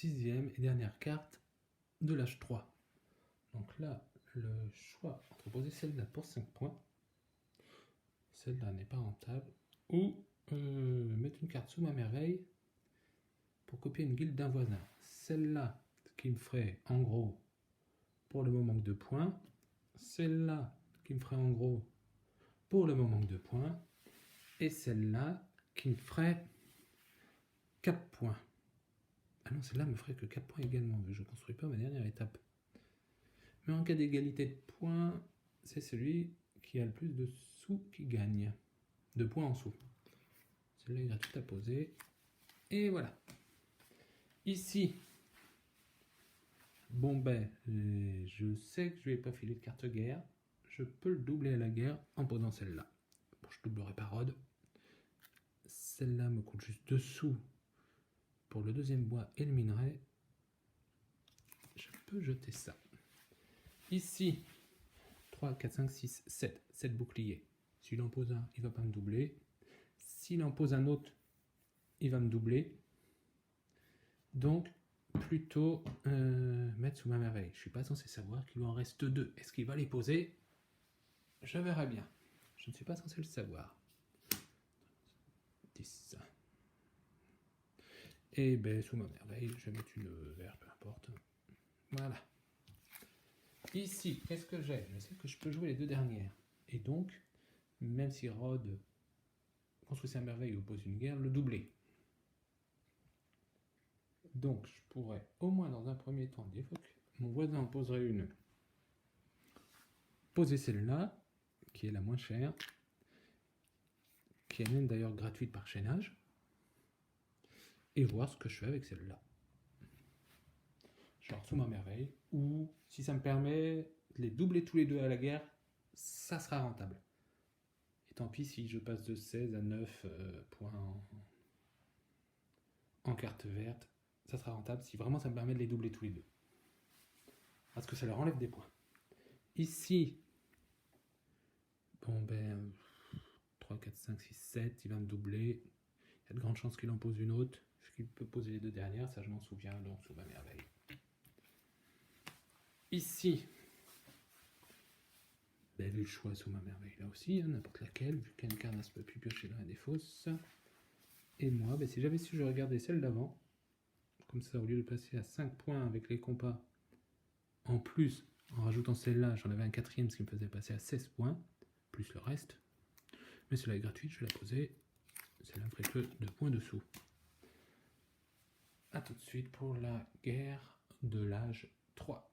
6e et dernière carte de l'âge 3. Donc là, le choix entre poser celle-là pour 5 points, celle-là n'est pas rentable, ou mettre une carte sous ma merveille pour copier une guilde d'un voisin. Celle-là, qui me ferait en gros, pour le moment, 2 points. Celle-là, qui me ferait en gros, pour le moment, 2 points. Et celle-là, qui me ferait 4 points. Ah non, celle-là me ferait que 4 points également, vu que je ne construis pas ma dernière étape. Mais en cas d'égalité de points, c'est celui qui a le plus de sous qui gagne. De points en sous. Celle-là est gratuite à poser. Et voilà. Ici, bon ben, je sais que je ne vais pas filer de carte guerre. Je peux le doubler à la guerre en posant celle-là. Bon, je doublerai pas Rhodes. Celle-là me coûte juste 2 sous pour le deuxième bois et le minerai. Je peux jeter ça. Ici, 3, 4, 5, 6, 7. 7 boucliers. S'il en pose un, il ne va pas me doubler. S'il en pose un autre, il va me doubler. Donc, plutôt mettre sous ma merveille. Je ne suis pas censé savoir qu'il lui en reste 2. Est-ce qu'il va les poser? Je verrai bien. Je ne suis pas censé le savoir. 10. Et ben, sous ma merveille, je vais mettre une verte, peu importe. Voilà. Ici, qu'est-ce que j'ai? Je sais que je peux jouer les 2 dernières. Et donc, même si Rhodes construit sa merveille ou pose une guerre, le doubler. Donc, je pourrais, au moins dans un premier temps, dire que mon voisin en poserait une. Poser celle-là, qui est la moins chère, qui est même d'ailleurs gratuite par chaînage, et voir ce que je fais avec celle-là. Genre sous ma merveille, ou si ça me permet de les doubler tous les 2 à la guerre, ça sera rentable. Et tant pis si je passe de 16 à 9 points en carte verte, ça sera rentable si vraiment ça me permet de les doubler tous les 2. Parce que ça leur enlève des points. Ici, bon ben, 3, 4, 5, 6, 7, il va me doubler. Il y a de grandes chances qu'il en pose une autre. Est-ce qu'il peut poser les 2 dernières? Ça je m'en souviens, donc sous ma merveille. Ici, ben, vu le choix sous ma merveille là aussi, hein, n'importe laquelle, vu qu'une carnasse peut plus piocher dans la défausse. Et moi, ben, si j'avais su, je regardais celle d'avant. Comme ça, au lieu de passer à 5 points avec les compas, en plus, en rajoutant celle-là, j'en avais un 4e, ce qui me faisait passer à 16 points, plus le reste. Mais celle-là est gratuite, je vais la poser. Celle-là me ferait que 2 points dessous. A tout de suite pour la guerre de l'âge 3.